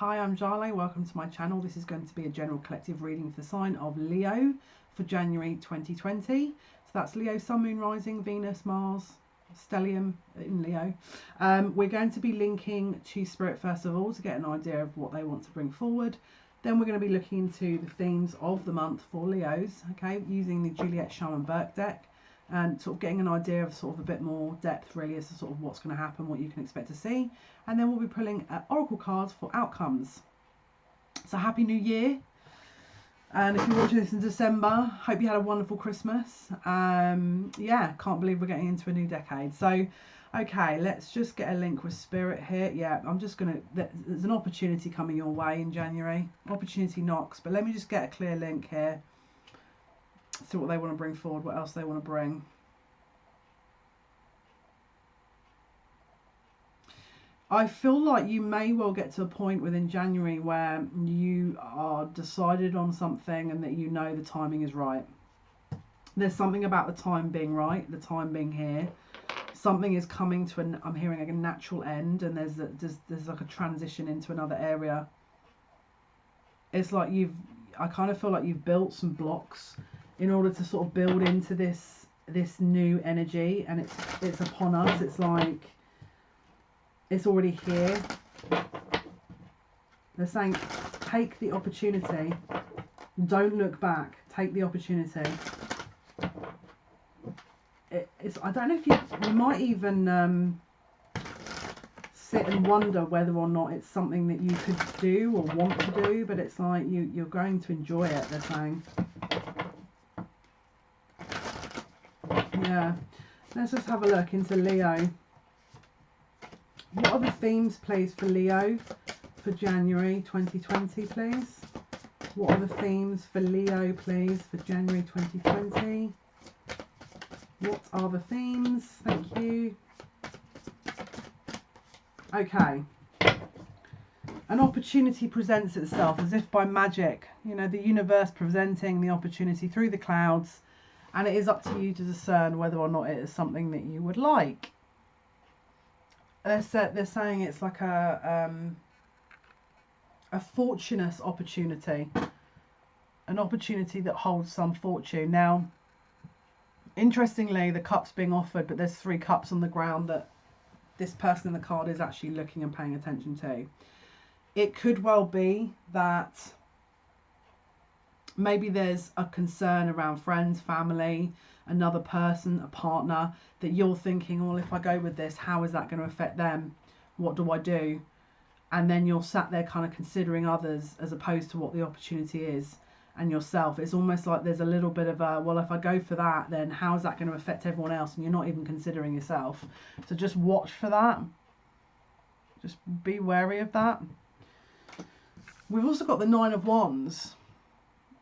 Hi, I'm Jale. Welcome to my channel. This is going to be a general collective reading for the sign of Leo for January 2020. So that's Leo, Sun, Moon, Rising, Venus, Mars, Stellium in Leo. We're going to be linking to Spirit first of all to get an idea of what they want to bring forward. Then we're going to be looking into the themes of the month for Leos, okay, using the Juliet Shaman Burke deck and sort of getting an idea of sort of a bit more depth really as to sort of what's going to happen, what you can expect to see. And then we'll be pulling oracle cards for outcomes. So happy new year. And if you're watching this in December, hope you had a wonderful Christmas. Yeah, can't believe we're getting into a new decade. So okay, let's just get a link with Spirit here. Yeah, I'm just gonna, there's an opportunity coming your way in January. Opportunity knocks, but let me just get a clear link here. See what they want to bring forward, what else they want to bring. I feel like you may well get to a point within January where you are decided on something and that you know the timing is right. There's something about the time being right, the time being here. Something is coming to an, I'm hearing like a natural end, and there's like a transition into another area. It's like I kind of feel like you've built some blocks in order to sort of build into this new energy, and it's upon us. It's like it's already here. They're saying take the opportunity, don't look back, take the opportunity. I don't know if you might even sit and wonder whether or not it's something that you could do or want to do, but it's like you're going to enjoy it, they're saying. Yeah, let's just have a look into Leo. What are the themes, please, for Leo for January 2020, please? What are the themes for Leo, please, for January 2020? What are the themes? Thank you. Okay. An opportunity presents itself as if by magic. You know, the universe presenting the opportunity through the clouds. And it is up to you to discern whether or not it is something that you would like. They're saying it's like a fortunate opportunity. An opportunity that holds some fortune. Now, interestingly, the cup's being offered, but there's 3 cups on the ground that this person in the card is actually looking and paying attention to. It could well be that maybe there's a concern around friends, family, another person, a partner, that you're thinking, well, if I go with this, how is that going to affect them? What do I do? And then you're sat there kind of considering others as opposed to what the opportunity is and yourself. It's almost like there's a little bit of a, well, if I go for that, then how is that going to affect everyone else? And you're not even considering yourself. So just watch for that. Just be wary of that. We've also got the 9 of Wands.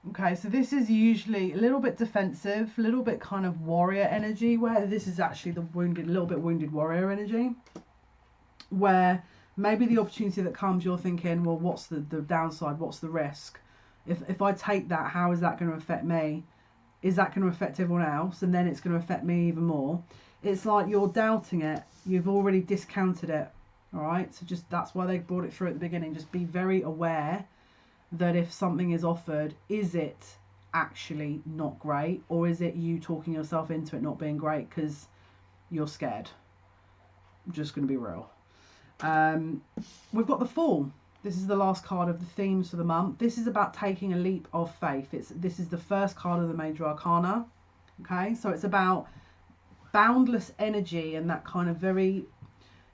Okay, so this is usually a little bit defensive, a little bit kind of warrior energy, where this is actually the wounded, a little bit wounded warrior energy, where maybe the opportunity that comes, you're thinking, well, what's the downside? What's the risk? If I take that, how is that going to affect me? Is that going to affect everyone else? And then it's going to affect me even more. It's like you're doubting it. You've already discounted it. All right. So just, that's why they brought it through at the beginning. Just be very aware that if something is offered, is it actually not great? Or is it you talking yourself into it not being great because you're scared? I'm just going to be real. We've got the Fool. This is the last card of the themes for the month. This is about taking a leap of faith. This is the first card of the Major Arcana. Okay, so it's about boundless energy and that kind of very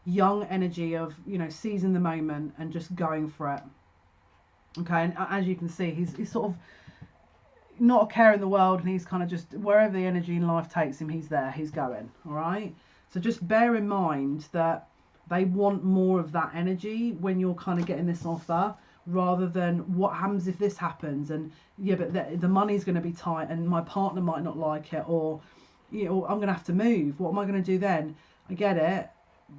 young energy of, you know, seizing the moment and just going for it. Okay, and as you can see, he's sort of not a care in the world, and he's kind of just, wherever the energy in life takes him, he's there, he's going. All right, so just bear in mind that they want more of that energy when you're kind of getting this offer, rather than what happens if this happens, and yeah, but the money's going to be tight and my partner might not like it, or, you know, I'm going to have to move. What am I going to do then? I get it,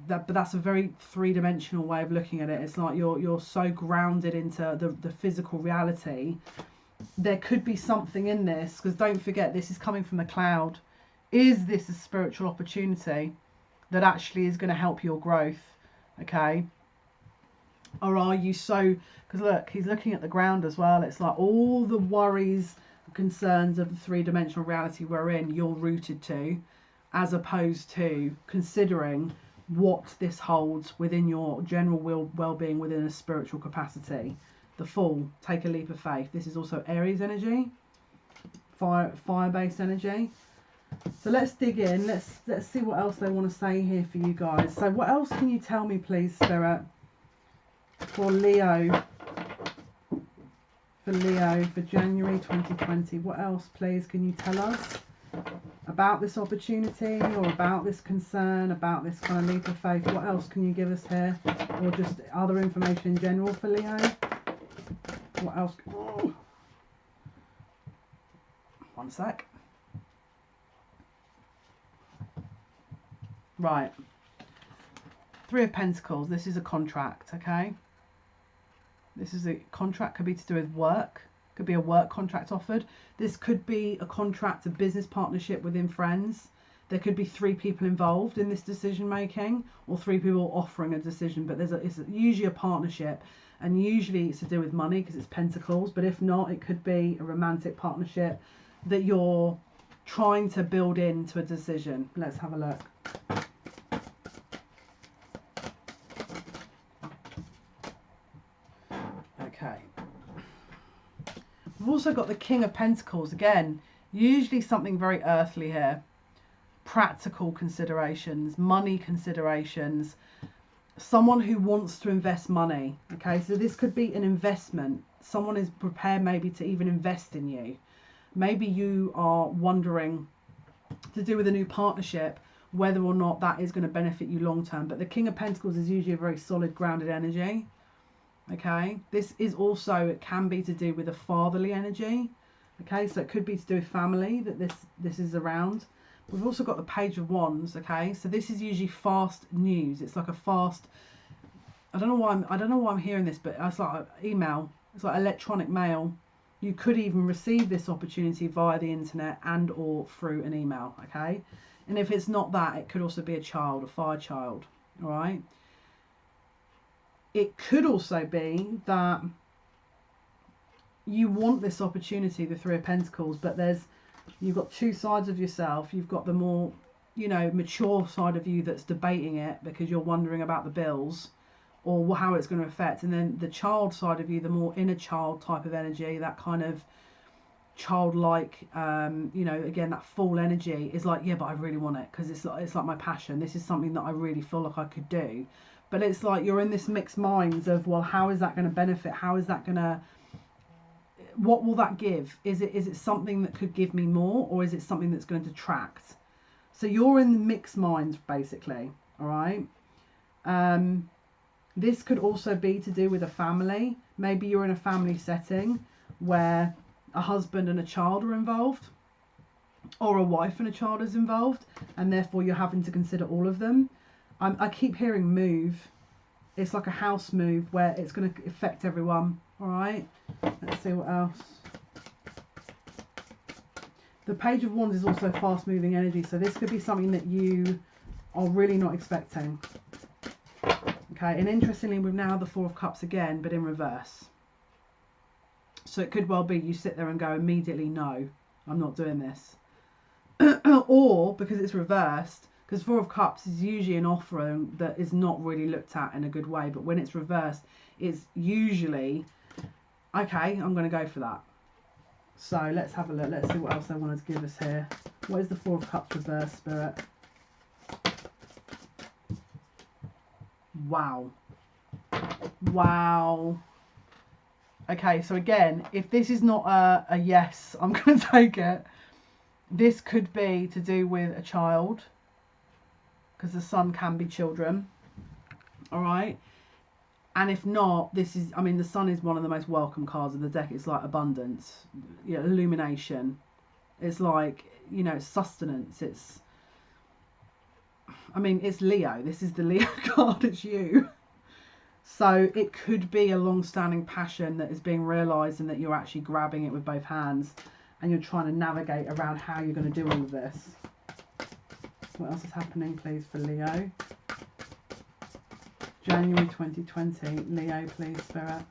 but that's a very 3-dimensional way of looking at it. It's like you're so grounded into the physical reality. There could be something in this, because don't forget, this is coming from the cloud. Is this a spiritual opportunity that actually is going to help your growth? Okay, Or are you so, because look, he's looking at the ground as well. It's like all the worries, concerns of the three-dimensional reality we're in, you're rooted to, as opposed to considering what this holds within your general well-being within a spiritual capacity. The Fool, take a leap of faith. This is also Aries energy, fire-based energy. So let's dig in. Let's see what else they want to say here for you guys. So what else can you tell me, please, Spirit, for Leo? For Leo for January 2020. What else, please, can you tell us about this opportunity or about this concern, about this kind of leap of faith? What else can you give us here? Or just other information in general for Leo? What else? Oh. One sec. Right. Three of Pentacles. This is a contract, okay? This is a contract, could be to do with work. Could be a work contract offered. This could be a contract, a business partnership within friends. There could be three people involved in this decision making, or three people offering a decision, but it's usually a partnership, and usually it's to do with money because it's Pentacles. But if not, it could be a romantic partnership that you're trying to build into a decision. Let's have a look. Okay. We've also got the King of Pentacles. Again, usually something very earthly here. Practical considerations, money considerations. Someone who wants to invest money. Okay, so this could be an investment. Someone is prepared maybe to even invest in you. Maybe you are wondering, to do with a new partnership, whether or not that is going to benefit you long term. But the King of Pentacles is usually a very solid, grounded energy. Okay, this is also, it can be to do with a fatherly energy. Okay, so it could be to do with family that this is around. We've also got the Page of Wands. Okay, so this is usually fast news. It's like a fast, I don't know why I'm hearing this, but it's like email. It's like electronic mail. You could even receive this opportunity via the internet and or through an email. Okay, and if it's not that, it could also be a child, a fire child. All right. It could also be that you want this opportunity, the Three of Pentacles, but you've got two sides of yourself. You've got the more, mature side of you that's debating it because you're wondering about the bills or how it's going to affect. And then the child side of you, the more inner child type of energy, that kind of childlike, again, that Fool energy is like, yeah, but I really want it because it's like my passion. This is something that I really feel like I could do. But it's like you're in this mixed minds of, well, how is that going to benefit? How is that going to, what will that give? Is it something that could give me more, or is it something that's going to detract? So you're in the mixed minds, basically. All right. This could also be to do with a family. Maybe you're in a family setting where a husband and a child are involved, or a wife and a child is involved, and therefore you're having to consider all of them. I keep hearing move. It's like a house move where it's going to affect everyone. All right. Let's see what else. The Page of Wands is also fast moving energy. So this could be something that you are really not expecting. Okay. And interestingly, we've now the Four of Cups again, but in reverse. So it could well be you sit there and go immediately, no, I'm not doing this. Or because it's reversed, because Four of Cups is usually an offer that is not really looked at in a good way. But when it's reversed, it's usually, okay, I'm going to go for that. So let's have a look. Let's see what else they wanted to give us here. What is the Four of Cups reverse, Spirit? Wow. Wow. Okay, so again, if this is not a yes, I'm going to take it. This could be to do with a child, because the sun can be children. All right. And if not, this is, I mean, the sun is one of the most welcome cards of the deck. It's like abundance, illumination. It's like, sustenance. It's, I mean, it's Leo. This is the Leo card. It's you. So it could be a long-standing passion that is being realised and that you're actually grabbing it with both hands and you're trying to navigate around how you're going to do all of this. What else is happening, please, for Leo? January 2020. Leo, please, Spirit.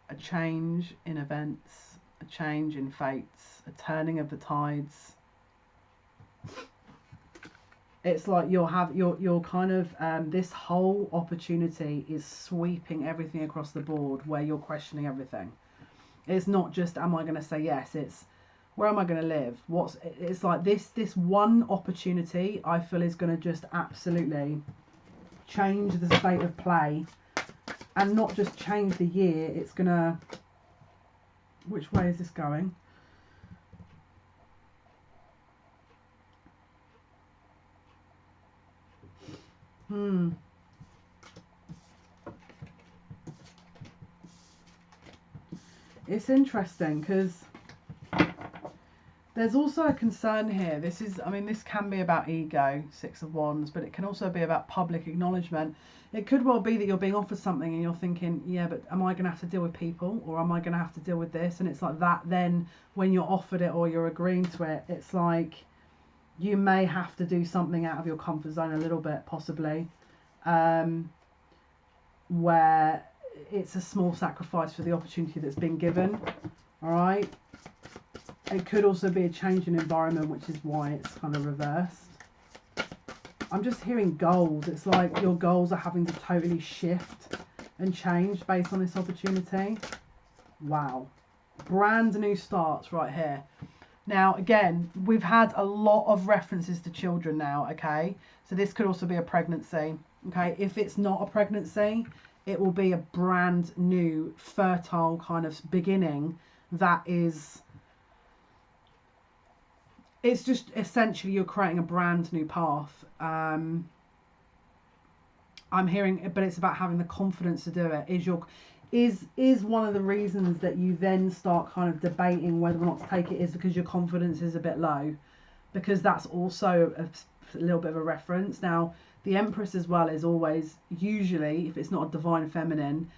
A change in events, a change in fates, a turning of the tides. It's like you're kind of this whole opportunity is sweeping everything across the board where you're questioning everything. It's not just, am I going to say yes? It's, where am I going to live? It's like this one opportunity I feel is going to just absolutely change the state of play, and not just change the year. It's going to, which way is this going? It's interesting because there's also a concern here. This is, I mean, this can be about ego, Six of Wands, but it can also be about public acknowledgement. It could well be that you're being offered something and you're thinking, yeah, but am I going to have to deal with people, or am I going to have to deal with this? And it's like that then when you're offered it or you're agreeing to it, it's like you may have to do something out of your comfort zone a little bit, possibly, where it's a small sacrifice for the opportunity that's been given. All right. It could also be a change in environment, which is why it's kind of reversed. I'm just hearing goals. It's like your goals are having to totally shift and change based on this opportunity. Wow. Brand new starts right here. Now, again, we've had a lot of references to children now, okay? So this could also be a pregnancy, okay? If it's not a pregnancy, it will be a brand new, fertile kind of beginning that is... It's just essentially you're creating a brand new path. I'm hearing, but it's about having the confidence to do it. Is one of the reasons that you then start kind of debating whether or not to take it is because your confidence is a bit low, because that's also a little bit of a reference. Now, the Empress as well is always, usually, if it's not a divine feminine,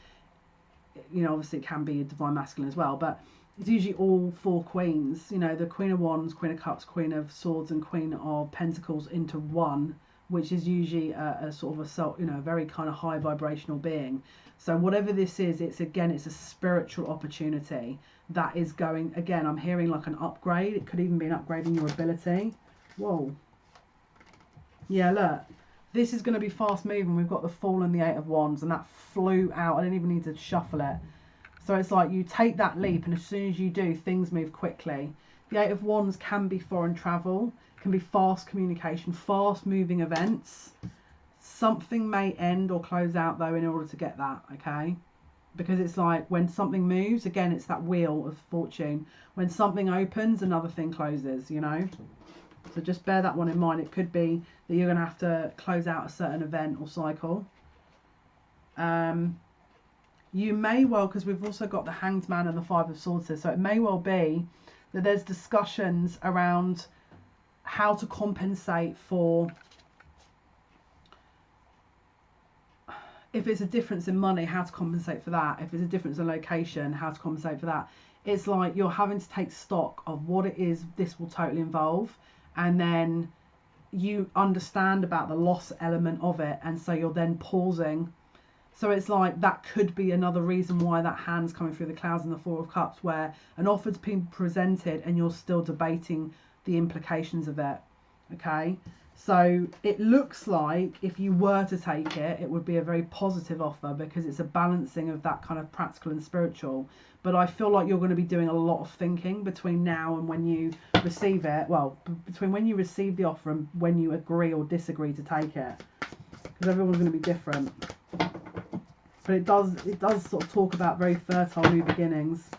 you know, obviously it can be a divine masculine as well, but it's usually all four queens, you know, the Queen of Wands, Queen of Cups, Queen of Swords, and Queen of Pentacles into one, which is usually a sort of a, you know, very kind of high vibrational being. So whatever this is, it's a spiritual opportunity that is going, again, I'm hearing like an upgrade. It could even be an upgrade in your ability. Whoa. Yeah, look, this is going to be fast moving. We've got the Fool and the Eight of Wands, and that flew out. I didn't even need to shuffle it. So it's like you take that leap, and as soon as you do, things move quickly. The Eight of Wands can be foreign travel, can be fast communication, fast moving events. Something may end or close out though in order to get that, okay? Because it's like when something moves, again, it's that wheel of fortune. When something opens, another thing closes, you know? So just bear that one in mind. It could be that you're going to have to close out a certain event or cycle. You may well, because we've also got the Hanged Man and the Five of Swords here, so it may well be that there's discussions around how to compensate for, if it's a difference in money, how to compensate for that. If it's a difference in location, how to compensate for that. It's like you're having to take stock of what it is this will totally involve, and then you understand about the loss element of it, and so you're then pausing. So it's like that could be another reason why that hand's coming through the clouds in the Four of Cups, where an offer's been presented and you're still debating the implications of it, okay? So it looks like if you were to take it, it would be a very positive offer because it's a balancing of that kind of practical and spiritual. But I feel like you're going to be doing a lot of thinking between now and when you receive it. Well, between when you receive the offer and when you agree or disagree to take it, because everyone's going to be different. But it does sort of talk about very fertile new beginnings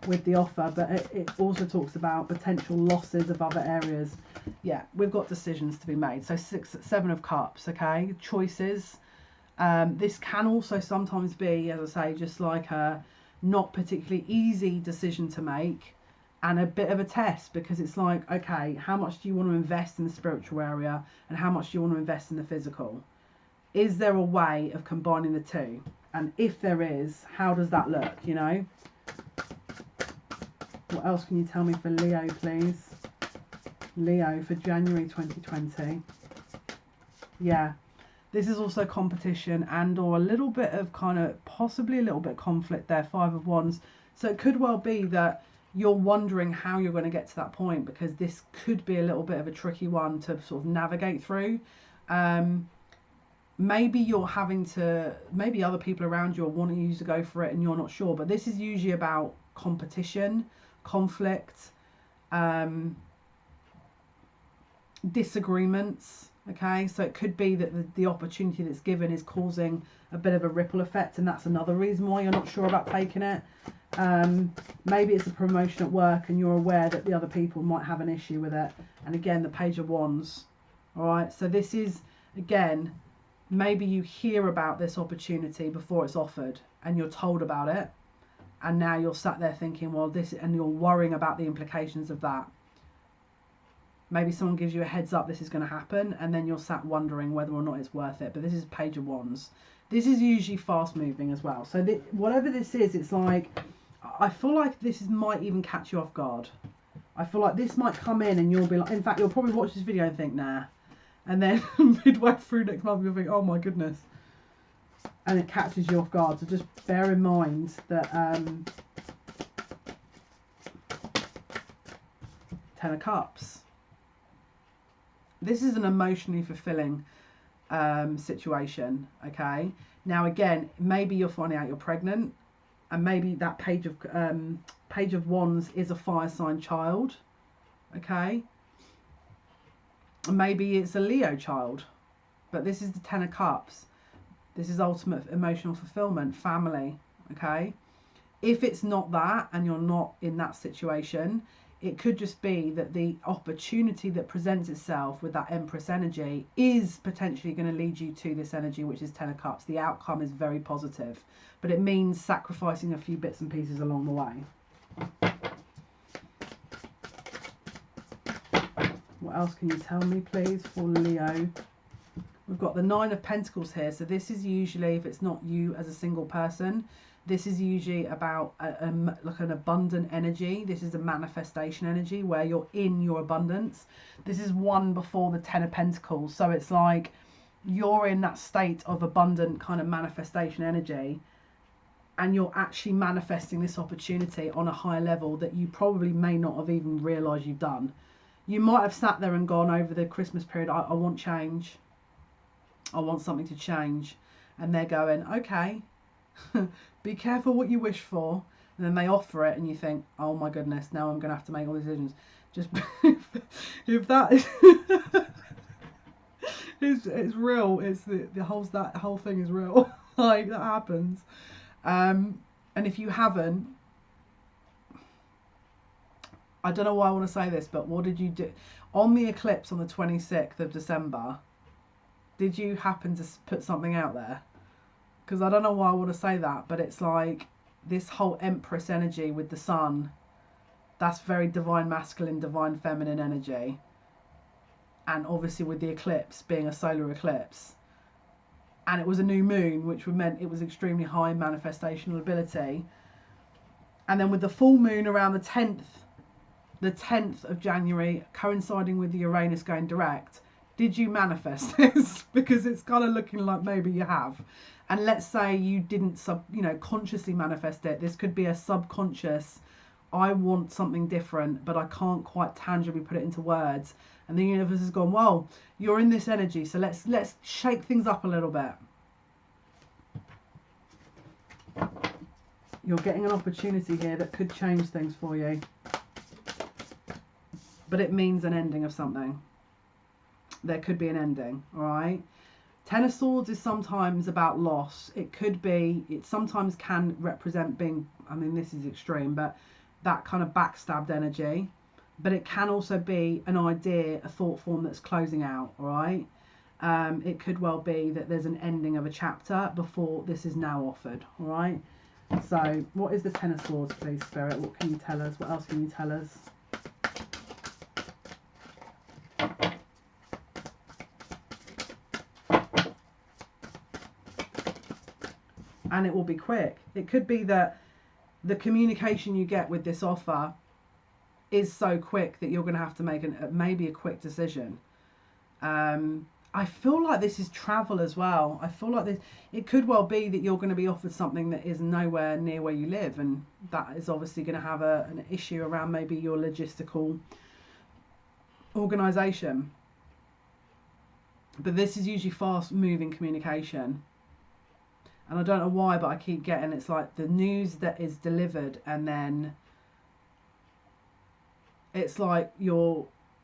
with the offer, but it also talks about potential losses of other areas. Yeah, we've got decisions to be made. So Seven of Cups, okay, choices. This can also sometimes be, as I say, just like a not particularly easy decision to make, and a bit of a test, because it's like, okay, how much do you want to invest in the spiritual area and how much do you want to invest in the physical? Is there a way of combining the two? And if there is, how does that look, you know? What else can you tell me for Leo, please? Leo for January 2020. Yeah, this is also competition and or a little bit of kind of possibly a little bit of conflict there. 5 of Wands. So it could well be that you're wondering how you're going to get to that point, because this could be a little bit of a tricky one to sort of navigate through. Maybe you're having to, maybe other people around you are wanting you to go for it and you're not sure, but this is usually about competition, conflict, disagreements. Okay, so it could be that the opportunity that's given is causing a bit of a ripple effect, and that's another reason why you're not sure about taking it. Maybe it's a promotion at work and you're aware that the other people might have an issue with it. And again, the Page of Wands. All right, so this is, again, maybe you hear about this opportunity before it's offered and you're told about it, and now you're sat there thinking, well, this, and you're worrying about the implications of that. Maybe someone gives you a heads up this is going to happen, and then you're sat wondering whether or not it's worth it. But this is Page of Wands. This is usually fast moving as well. So whatever this is, it's like, I feel like this might even catch you off guard. I feel like this might come in and you'll be like, in fact, you'll probably watch this video and think, nah. And then midway through next month, you'll think, oh my goodness. And it catches you off guard. So just bear in mind that 10 of Cups. This is an emotionally fulfilling situation, okay? Now, again, maybe you're finding out you're pregnant, and maybe that Page of Wands is a fire sign child, okay? Maybe it's a Leo child, but this is the 10 of Cups. This is ultimate emotional fulfillment, family, okay? If it's not that, and you're not in that situation, it could just be that the opportunity that presents itself with that Empress energy is potentially going to lead you to this energy, which is 10 of Cups. The outcome is very positive, but it means sacrificing a few bits and pieces along the way. What else can you tell me, please, for Leo? We've got the 9 of Pentacles here. So this is usually, if it's not you as a single person, this is usually about like an abundant energy. This is a manifestation energy where you're in your abundance. This is one before the 10 of Pentacles. So it's like you're in that state of abundant kind of manifestation energy, and you're actually manifesting this opportunity on a higher level that you probably may not have even realised you've done. You might have sat there and gone over the Christmas period, I want change. I want something to change. And they're going, okay, be careful what you wish for. And then they offer it and you think, oh my goodness, now I'm going to have to make all decisions. Just if that is it's real, it's that whole thing is real. Like, that happens. And if you haven't, I don't know why I want to say this, but what did you do on the eclipse on the 26th of December? Did you happen to put something out there? Because I don't know why I want to say that, but it's like this whole Empress energy with the sun, that's very divine masculine, divine feminine energy. And obviously with the eclipse being a solar eclipse, and it was a new moon, which meant it was extremely high manifestational ability. And then with the full moon around the 10th of January, coinciding with the Uranus going direct, did you manifest this? Because it's kind of looking like maybe you have. And let's say you didn't consciously manifest it. This could be a subconscious, I want something different, but I can't quite tangibly put it into words. And the universe has gone, well, you're in this energy, so let's shake things up a little bit. You're getting an opportunity here that could change things for you. But it means an ending of something. There could be an ending, all right? 10 of Swords is sometimes about loss. It could be, it sometimes can represent being, I mean, this is extreme, but that kind of backstabbed energy. But it can also be an idea, a thought form that's closing out, all right? It could well be that there's an ending of a chapter before this is now offered, all right? So what is the 10 of Swords, please, Spirit? What can you tell us? What else can you tell us? And it will be quick. It could be that the communication you get with this offer is so quick that you're going to have to make maybe a quick decision. I feel like this is travel as well. I feel like it could well be that you're going to be offered something that is nowhere near where you live, and that is obviously going to have an issue around maybe your logistical organisation. But this is usually fast moving communication, and I don't know why, but I keep getting it's like the news that is delivered, and then it's like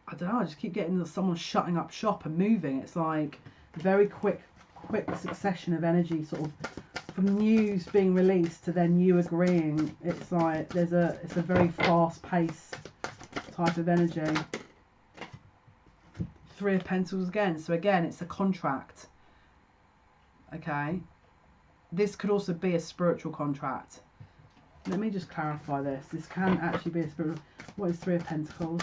I don't know, I just keep getting someone shutting up shop and moving. It's like a very quick succession of energy, sort of from news being released to then you agreeing. It's like it's a very fast paced type of energy. Three of Pentacles again. So again, it's a contract. Okay. This could also be a spiritual contract. Let me just clarify this. This can actually be a spiritual. What is Three of Pentacles?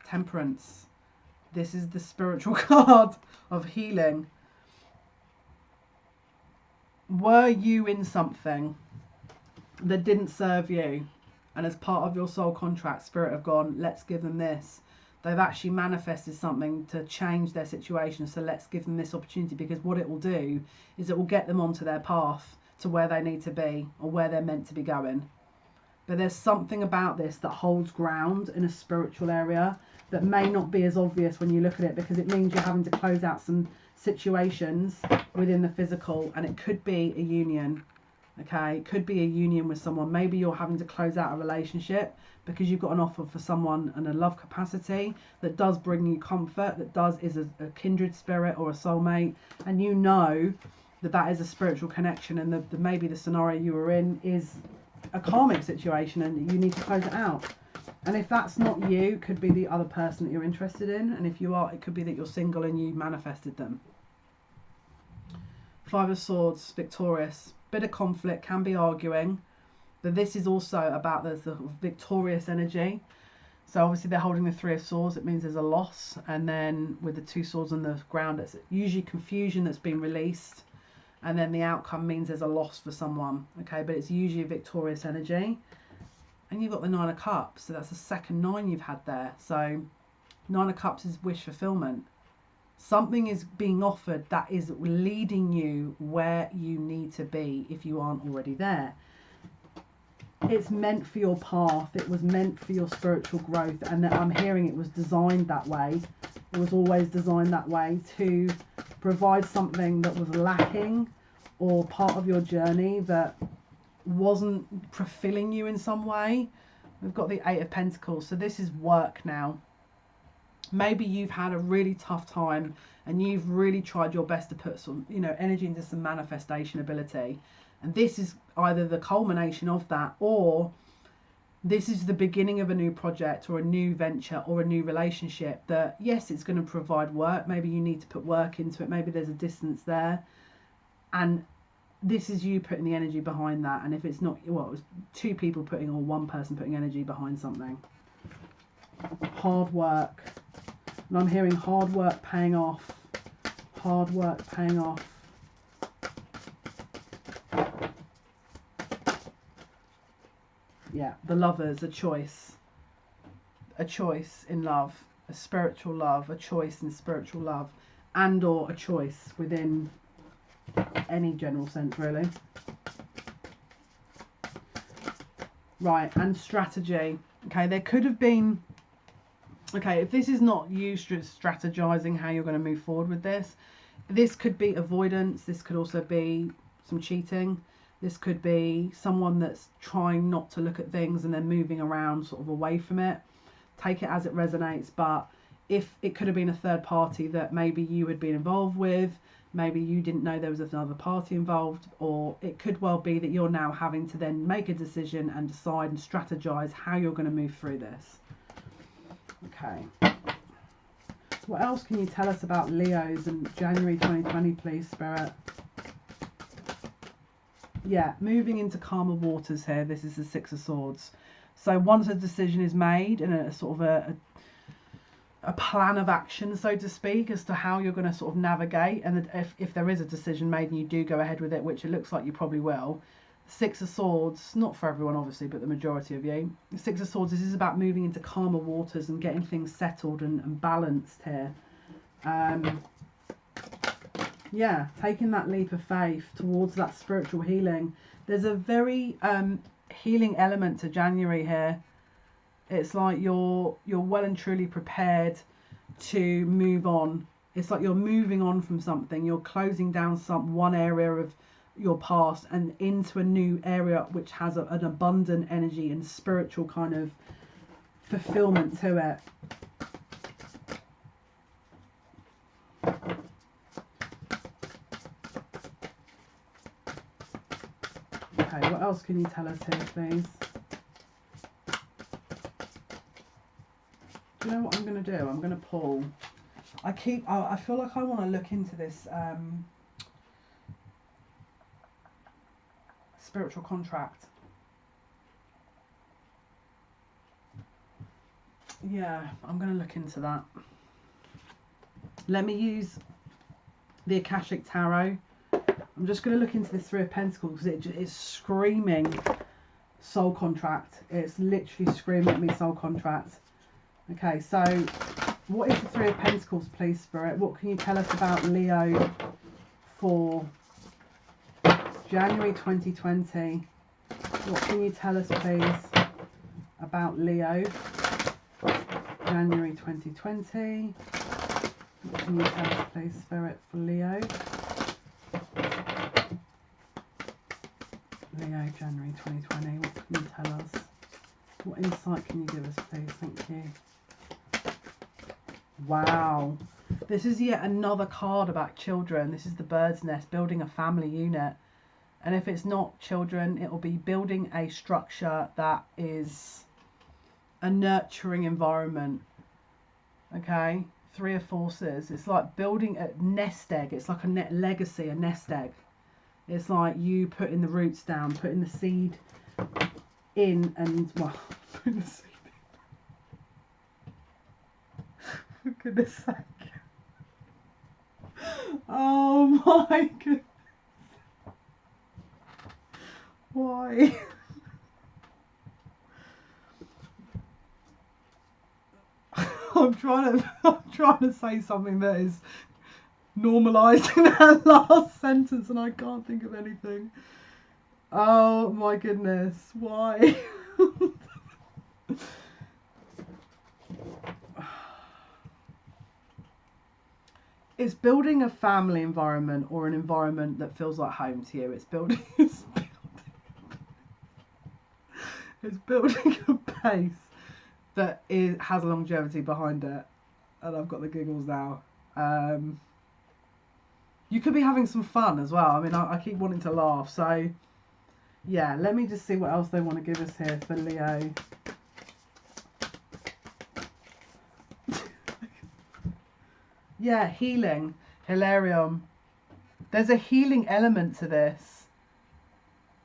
Temperance. This is the spiritual card of healing. Were you in something that didn't serve you, and as part of your soul contract, Spirit have gone, let's give them this. They've actually manifested something to change their situation, so let's give them this opportunity, because what it will do is it will get them onto their path to where they need to be, or where they're meant to be going. But there's something about this that holds ground in a spiritual area that may not be as obvious when you look at it, because it means you're having to close out some situations within the physical, and it could be a union. Okay, it could be a union with someone. Maybe you're having to close out a relationship because you've got an offer for someone in a love capacity that does bring you comfort, that is a kindred spirit or a soulmate, and you know that is a spiritual connection, and maybe the scenario you were in is a karmic situation and you need to close it out. And if that's not you, it could be the other person that you're interested in, and if you are, it could be that you're single and you manifested them. Five of Swords, victorious. Bit of conflict, can be arguing, but this is also about the sort of victorious energy. So obviously they're holding the Three of Swords, it means there's a loss, and then with the two swords on the ground, it's usually confusion that's been released, and then the outcome means there's a loss for someone. Okay, but it's usually a victorious energy. And you've got the Nine of Cups, so that's the second 9 you've had there. So Nine of Cups is wish fulfillment. Something is being offered that is leading you where you need to be if you aren't already there. It's meant for your path. It was meant for your spiritual growth, and I'm hearing it was designed that way. It was always designed that way, to provide something that was lacking or part of your journey that wasn't fulfilling you in some way. We've got the Eight of Pentacles, so this is work now. Maybe you've had a really tough time and you've really tried your best to put some, energy into some manifestation ability, and this is either the culmination of that, or this is the beginning of a new project or a new venture or a new relationship that, yes, it's going to provide work. Maybe you need to put work into it. Maybe there's a distance there, and this is you putting the energy behind that. And if it's not, well, it was two people putting, or one person putting energy behind something. Hard work. And I'm hearing hard work paying off. Hard work paying off. Yeah, the Lovers, a choice. A choice in love. A spiritual love. A choice in spiritual love. And or a choice within any general sense, really. Right, and strategy. Okay, there could have been... Okay, if this is not you strategizing how you're going to move forward with this, this could be avoidance. This could also be some cheating. This could be someone that's trying not to look at things and then moving around sort of away from it. Take it as it resonates. But if it could have been a third party that maybe you had been involved with, maybe you didn't know there was another party involved, or it could well be that you're now having to then make a decision and decide and strategize how you're going to move through this. Okay. What else can you tell us about Leos in January 2020, please, Spirit? Yeah, moving into calmer waters here. This is the Six of Swords. So once a decision is made and a sort of a plan of action, so to speak, as to how you're going to sort of navigate, and if there is a decision made and you do go ahead with it, which it looks like you probably will, Six of Swords, not for everyone obviously, but the majority of you. Six of Swords, this is about moving into calmer waters and getting things settled and balanced here. Yeah, taking that leap of faith towards that spiritual healing. There's a very healing element to January here. It's like you're well and truly prepared to move on. It's like you're moving on from something. You're closing down one area of your past and into a new area which has an abundant energy and spiritual kind of fulfillment to it. Okay, what else can you tell us here, please? Do you know what I'm going to do? I'm going to pull. I feel like I want to look into this spiritual contract. Yeah, I'm going to look into that. Let me use the Akashic Tarot. I'm just going to look into this Three of Pentacles because it's screaming soul contract. It's literally screaming at me soul contract. Okay, so what is the Three of Pentacles, please, Spirit? What can you tell us about Leo for January 2020? What can you tell us, please, about Leo, January 2020? What can you tell us, please, Spirit, for Leo? Leo, January 2020. What can you tell us? What insight can you give us, please? Thank you. Wow. This is yet another card about children. This is the bird's nest, building a family unit. And if it's not children, it will be building a structure that is a nurturing environment. Okay? Three of Forces. It's like building a nest egg. It's like a legacy, a nest egg. It's like you putting the roots down, putting the seed in and, well, putting the seed. For goodness sake. Oh my goodness. Why? I'm trying to say something that is normalising that last sentence and I can't think of anything. Oh my goodness. Why? It's building a family environment or an environment that feels like home to you. It's building a base that has longevity behind it. And I've got the giggles now. You could be having some fun as well. I mean, I keep wanting to laugh. So, yeah, let me just see what else they want to give us here for Leo. Yeah, healing. Hilarion. There's a healing element to this.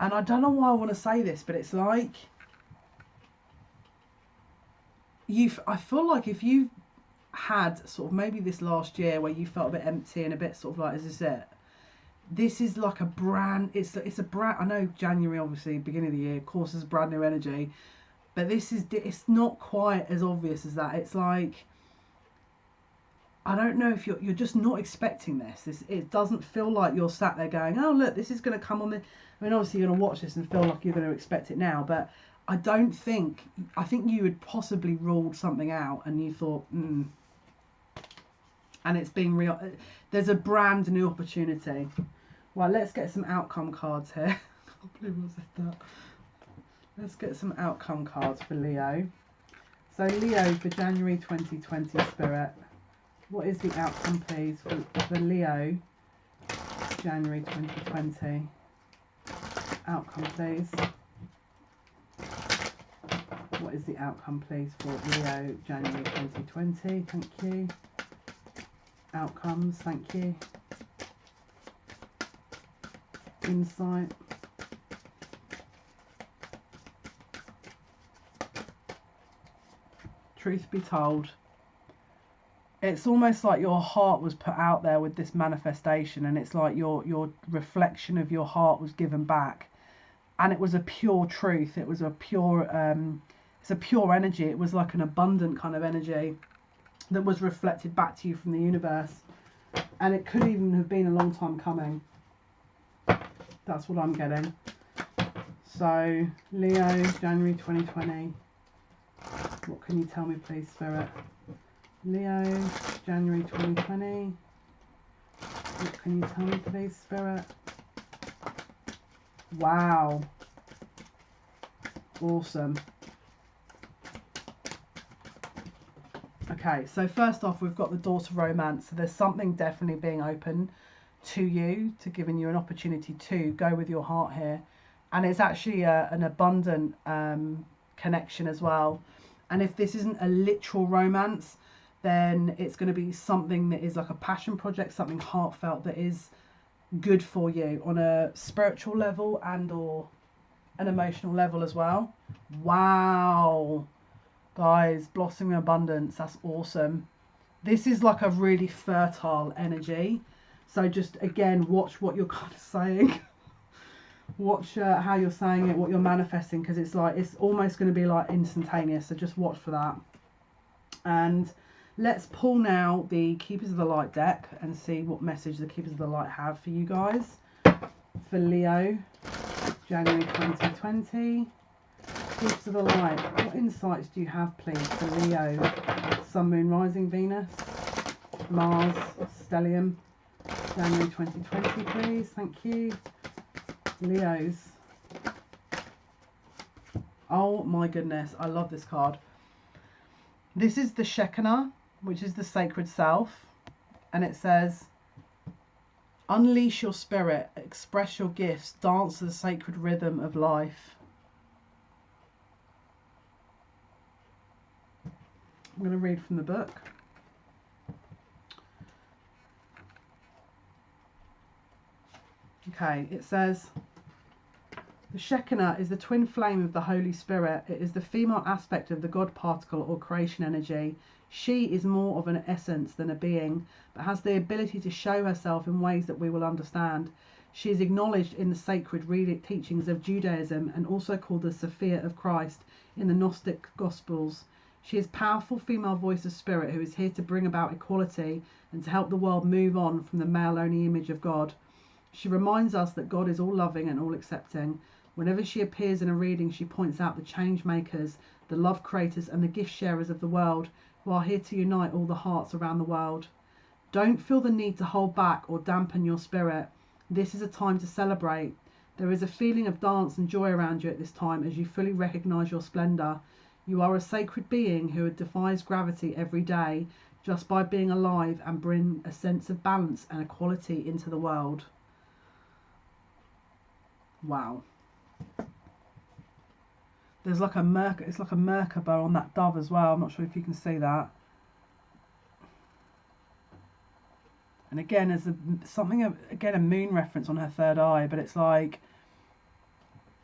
And I don't know why I want to say this, but it's like... I feel like if you had sort of maybe this last year where you felt a bit empty and a bit sort of like, is this it? This is like a brand... It's a brand... I know January, obviously, beginning of the year, of course, is brand new energy. But it's not quite as obvious as that. It's like... I don't know if you're just not expecting this. It doesn't feel like you're sat there going, oh, look, this is going to come on the... I mean, obviously you're going to watch this and feel like you're going to expect it now, but I think you had possibly ruled something out and you thought, and it's been real. There's a brand new opportunity. Well, let's get some outcome cards here. I can't believe I said that. Let's get some outcome cards for Leo. So Leo for January 2020, Spirit. What is the outcome, please, for Leo, January 2020? Outcome, please. What is the outcome, please, for Leo, January 2020? Thank you. Outcomes, thank you. Insight. Truth be told, it's almost like your heart was put out there with this manifestation, and it's like your reflection of your heart was given back, and it was a pure truth. It was a pure it's a pure energy. It was like an abundant kind of energy that was reflected back to you from the universe, and it could even have been a long time coming. That's what I'm getting. So Leo, January 2020. What can you tell me, please, Spirit? Leo, January 2020. What can you tell me, please, Spirit? Wow. Awesome. Okay, so first off, we've got the door to romance. So there's something definitely being open to you, to giving you an opportunity to go with your heart here. And it's actually an abundant connection as well. And if this isn't a literal romance, then it's going to be something that is like a passion project, something heartfelt that is good for you on a spiritual level and or an emotional level as well. Wow. Guys, blossoming abundance, that's awesome. This is like a really fertile energy. So just, again, watch what you're kind of saying. Watch how you're saying it, what you're manifesting, because it's like, it's almost going to be like instantaneous. So just watch for that. And let's pull now the Keepers of the Light deck and see what message the Keepers of the Light have for you guys. For Leo, January 2020. Keepers of the Light, what insights do you have, please, for Leo? Sun, Moon, Rising, Venus, Mars, Stellium, January 2020, please. Thank you. Leos. Oh my goodness, I love this card. This is the Shekinah, which is the sacred self, and it says, unleash your spirit, express your gifts, dance to the sacred rhythm of life. I'm going to read from the book. Okay, it says, the Shekinah is the twin flame of the Holy Spirit. It is the female aspect of the God particle or creation energy. She is more of an essence than a being, but has the ability to show herself in ways that we will understand. She is acknowledged in the sacred teachings of Judaism and also called the Sophia of Christ in the Gnostic Gospels. She is a powerful female voice of spirit who is here to bring about equality and to help the world move on from the male-only image of God. She reminds us that God is all-loving and all-accepting. Whenever she appears in a reading, she points out the change makers, the love creators and the gift sharers of the world who are here to unite all the hearts around the world. Don't feel the need to hold back or dampen your spirit. This is a time to celebrate. There is a feeling of dance and joy around you at this time as you fully recognize your splendor. You are a sacred being who defies gravity every day just by being alive and bring a sense of balance and equality into the world. Wow. There's like a it's like a Merkaba on that dove as well. I'm not sure if you can see that. And again, there's a moon reference on her third eye, but it's like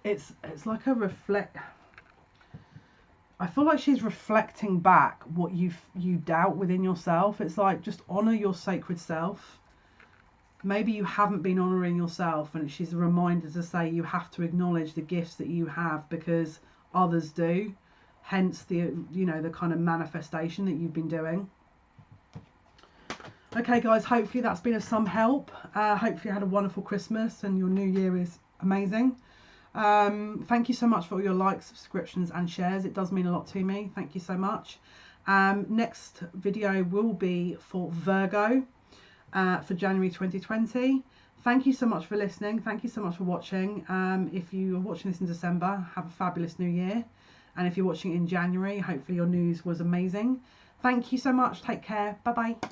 it's like a reflect. I feel like she's reflecting back what you doubt within yourself. It's like, just honor your sacred self. Maybe you haven't been honoring yourself, and she's a reminder to say you have to acknowledge the gifts that you have because others do. Hence the the kind of manifestation that you've been doing. Okay, guys, hopefully that's been of some help. Hopefully you had a wonderful Christmas and your new year is amazing. Thank you so much for all your likes, subscriptions and shares. It does mean a lot to me. Thank you so much. Next video will be for Virgo for January 2020. Thank you so much for listening. Thank you so much for watching. If you are watching this in December, have a fabulous new year. And if you're watching in January, hopefully your news was amazing. Thank you so much. Take care. Bye bye.